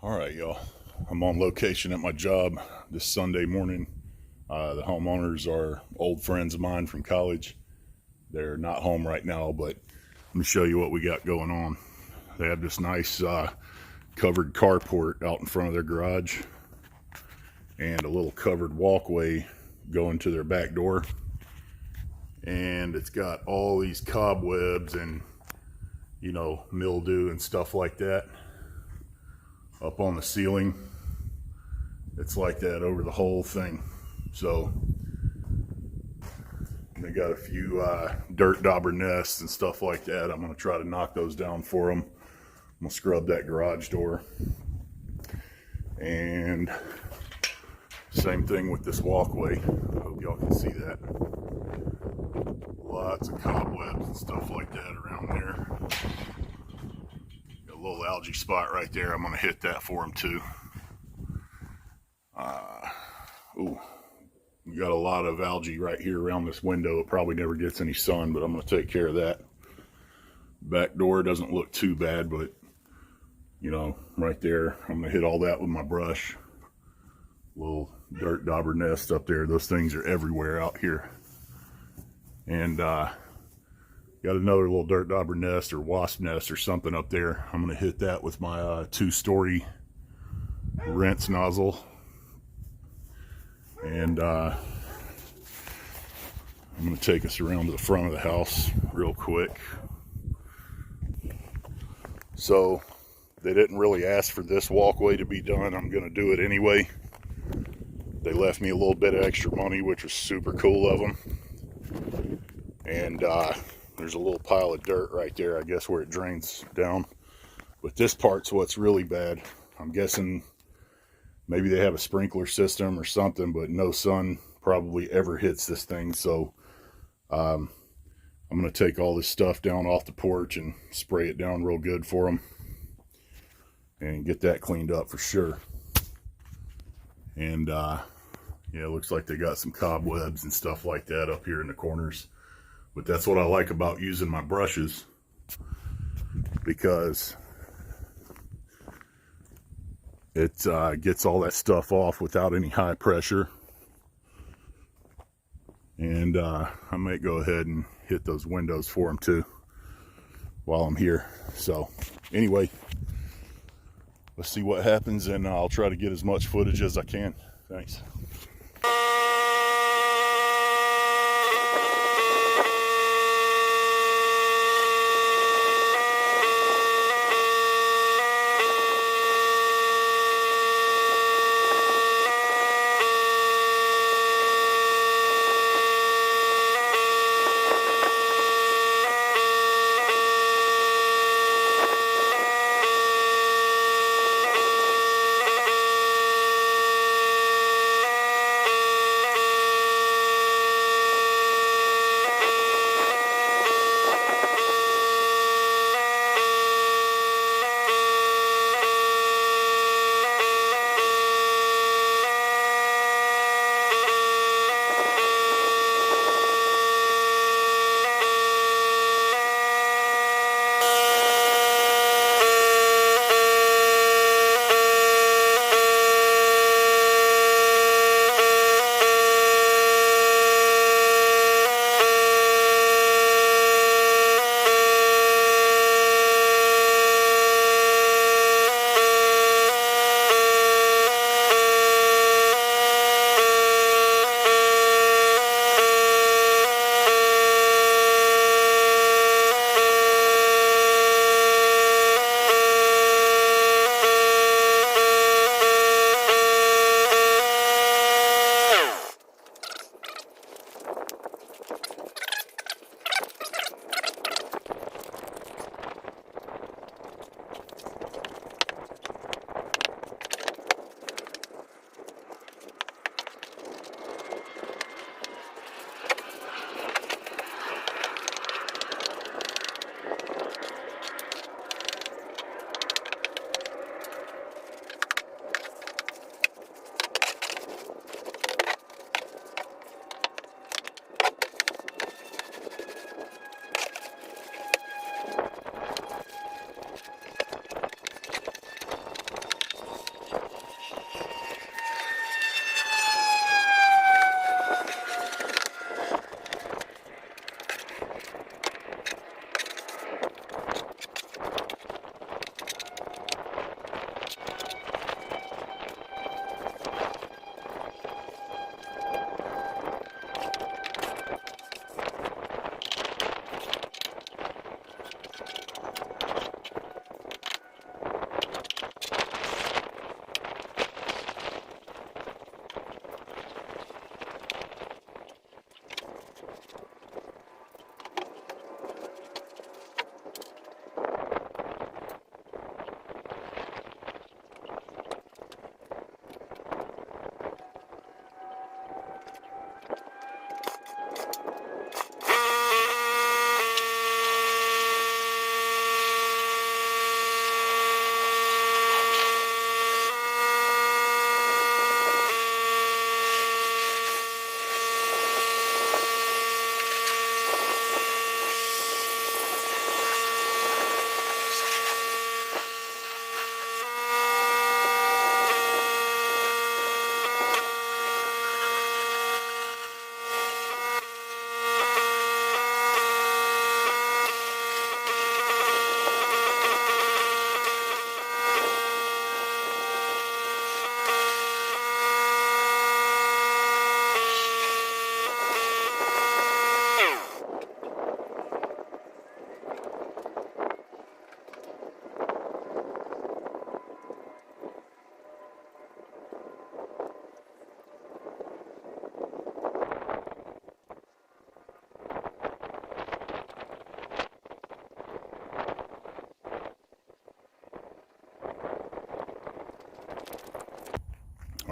All right, y'all. I'm on location at my job this Sunday morning. The homeowners are old friends of mine from college. They're not home right now, but let me show you what we got going on. They have this nice covered carport out in front of their garage and a little covered walkway going to their back door. And it's got all these cobwebs and, mildew and stuff like that up on the ceiling. It's like that over the whole thing. So they got a few dirt dauber nests and stuff like that. I'm going to try to knock those down for them. I'm going to scrub that garage door. And same thing with this walkway. Hope y'all can see that. Lots of cobwebs and stuff like that around there. Got a little algae spot right there. I'm going to hit that for them too. We got a lot of algae right here around this window. It probably never gets any sun, but I'm going to take care of that. Back door doesn't look too bad, but right there, I'm going to hit all that with my brush. Little dirt dauber nest up there. Those things are everywhere out here. And got another little dirt dauber nest or wasp nest or something up there. I'm going to hit that with my 2-story rinse nozzle. And I'm going to take us around to the front of the house real quick. So they didn't really ask for this walkway to be done. I'm going to do it anyway. They left me a little bit of extra money, which was super cool of them. And there's a little pile of dirt right there, I guess, where it drains down. But this part's what's really bad. I'm guessing maybe they have a sprinkler system or something, but no sun probably ever hits this thing. So I'm going to take all this stuff down off the porch and spray it down real good for them and get that cleaned up for sure. And yeah, it looks like they got some cobwebs and stuff like that up here in the corners. But that's what I like about using my brushes, because it gets all that stuff off without any high pressure. And I might go ahead and hit those windows for them too while I'm here. So anyway, let's see what happens, and I'll try to get as much footage as I can. Thanks.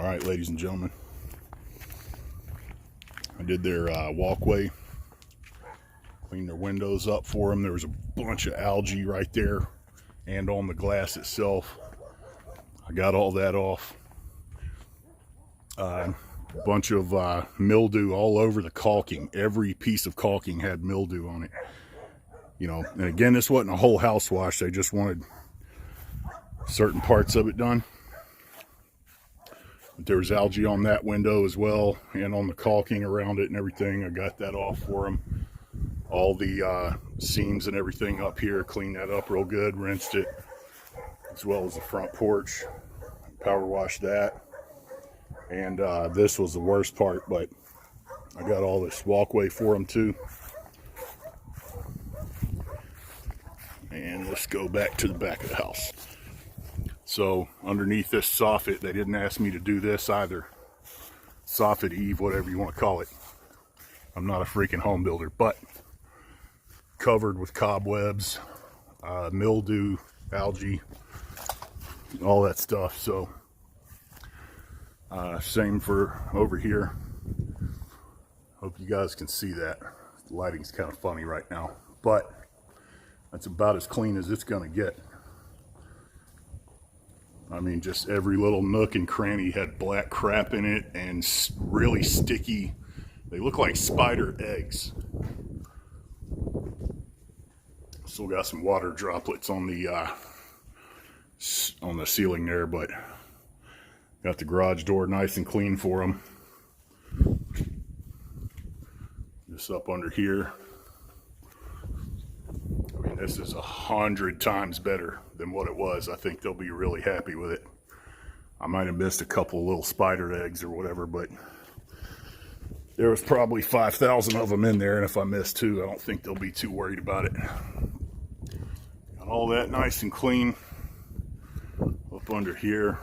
All right, ladies and gentlemen, I did their walkway, cleaned their windows up for them. There was a bunch of algae right there and on the glass itself. I got all that off. A bunch of mildew all over the caulking. Every piece of caulking had mildew on it. You know, and again, this wasn't a whole house wash. They just wanted certain parts of it done. But there was algae on that window as well, and on the caulking around it and everything. I got that off for them. All the seams and everything up here, cleaned that up real good, rinsed it, as well as the front porch. Power washed that. And this was the worst part, but I got all this walkway for them too. And let's go back to the back of the house. So underneath this soffit, they didn't ask me to do this either. Soffit eave, whatever you want to call it. I'm not a freaking home builder, but covered with cobwebs, mildew, algae, all that stuff. So same for over here. Hope you guys can see that. The lighting's kind of funny right now, but that's about as clean as it's gonna get. I mean, just every little nook and cranny had black crap in it and really sticky. They look like spider eggs. Still got some water droplets on the ceiling there, but got the garage door nice and clean for them. This up under here. I mean, this is 100 times better than what it was. I think they'll be really happy with it. I might have missed a couple of little spider eggs or whatever, but there was probably 5,000 of them in there, and if I missed 2, I don't think they'll be too worried about it. Got all that nice and clean up under here.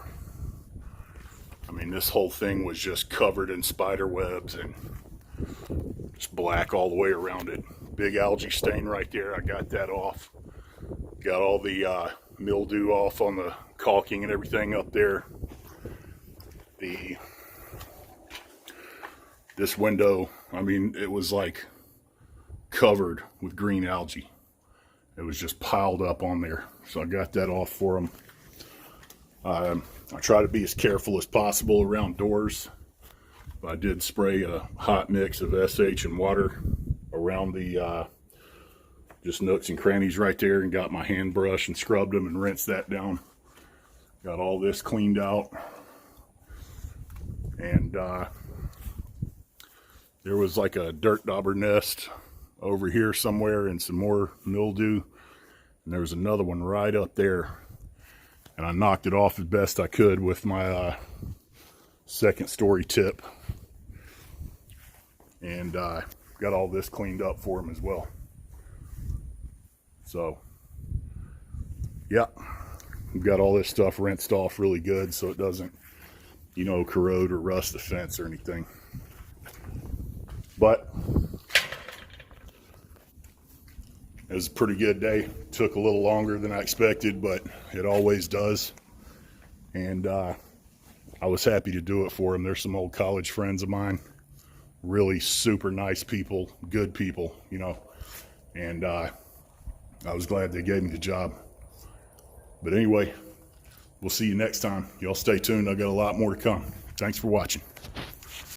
I mean, this whole thing was just covered in spider webs and just black all the way around it. Big algae stain right there. I got that off. Got all the mildew off on the caulking and everything up there. This window, I mean, it was like covered with green algae. It was just piled up on there. So I got that off for them. I try to be as careful as possible around doors. But I did spray a hot mix of SH and water around the just nooks and crannies right there, and got my hand brush and scrubbed them and rinsed that down. Got all this cleaned out. And there was like a dirt dauber nest over here somewhere and some more mildew. And there was another one right up there. And I knocked it off as best I could with my second story tip. And got all this cleaned up for them as well. So, yeah, we've got all this stuff rinsed off really good so it doesn't, you know, corrode or rust the fence or anything. But it was a pretty good day. Took a little longer than I expected, but it always does. And I was happy to do it for them. They're some old college friends of mine. Really super nice people, good people, you know. And I was glad they gave me the job. But anyway, we'll see you next time. Y'all stay tuned. I've got a lot more to come. Thanks for watching.